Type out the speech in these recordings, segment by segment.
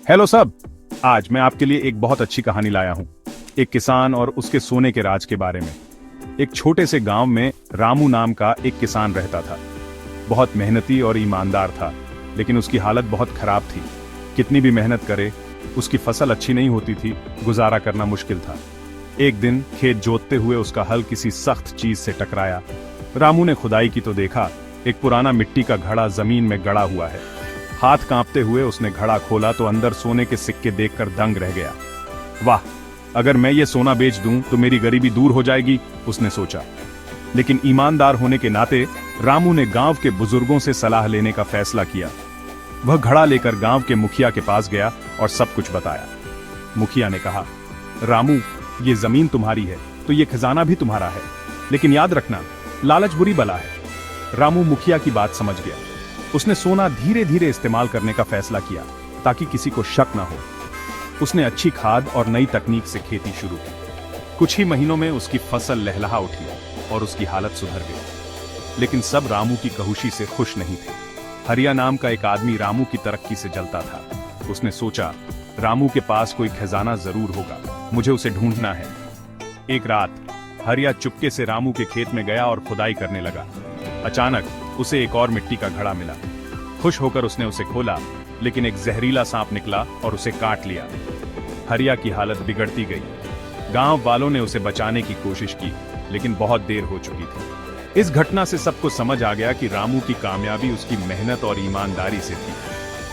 Hello सब। आज मैं आपके लिए एक बहुत अच्छी कहानी लाया हूँ। एक किसान और उसके सोने के राज के बारे में। एक छोटे से गांव में रामू नाम का एक किसान रहता था। बहुत मेहनती और ईमानदार था, लेकिन उसकी हालत बहुत खराब थी। कितनी भी मेहनत करे, उसकी फसल अच्छी नहीं होती थी। गुजारा करना मुश्किल था। एक दिन खेत जोतते हुए उसका हल किसी सख्त चीज से टकराया। रामू ने खुदाई की तो देखा, एक पुराना मिट्टी का घड़ा जमीन में गड़ा हुआ है। हाथ कांपते हुए उसने घड़ा खोला तो अंदर सोने के सिक्के देखकर दंग रह गया। वाह, अगर मैं ये सोना बेच दूं तो मेरी गरीबी दूर हो जाएगी, उसने सोचा। लेकिन ईमानदार होने के नाते रामू ने गांव के बुजुर्गों से सलाह लेने का फैसला किया। वह घड़ा लेकर गांव के मुखिया के पास गया और सब कुछ बताया। मुखिया ने कहा, रामू, ये जमीन तुम्हारी है तो ये खजाना भी तुम्हारा है, लेकिन याद रखना, लालच बुरी बला है। रामू मुखिया की बात समझ गया। उसने सोना धीरे धीरे इस्तेमाल करने का फैसला किया ताकि किसी को शक न हो। उसने अच्छी खाद और नई तकनीक से खेती शुरू की। कुछ ही महीनों में उसकी फसल लहलहा उठी और उसकी हालत सुधर गई। लेकिन सब रामू की कहुशी से खुश नहीं थे। हरिया नाम का एक आदमी रामू की तरक्की से जलता था। उसने सोचा, रामू के पास कोई खजाना जरूर होगा, मुझे उसे ढूंढना है। एक रात हरिया चुपके से रामू के खेत में गया और खुदाई करने लगा। अचानक उसे एक और मिट्टी का घड़ा मिला। खुश होकर उसने उसे खोला, लेकिन एक जहरीला सांप निकला और उसे काट लिया। हरिया की हालत बिगड़ती गई। गांव वालों ने उसे बचाने की कोशिश की, लेकिन बहुत देर हो चुकी थी। इस घटना से सबको समझ आ गया कि रामू की कामयाबी उसकी मेहनत और ईमानदारी से थी,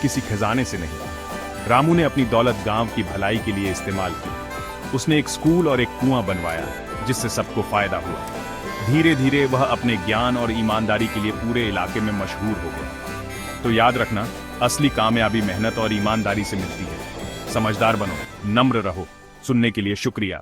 किसी खजाने से नहीं। रामू ने अपनी दौलत गांव की भलाई के लिए इस्तेमाल की। उसने एक स्कूल और एक कुआं बनवाया, जिससे सबको फायदा हुआ। धीरे धीरे वह अपने ज्ञान और ईमानदारी के लिए पूरे इलाके में मशहूर हो गया। तो याद रखना, असली कामयाबी मेहनत और ईमानदारी से मिलती है। समझदार बनो, नम्र रहो। सुनने के लिए शुक्रिया।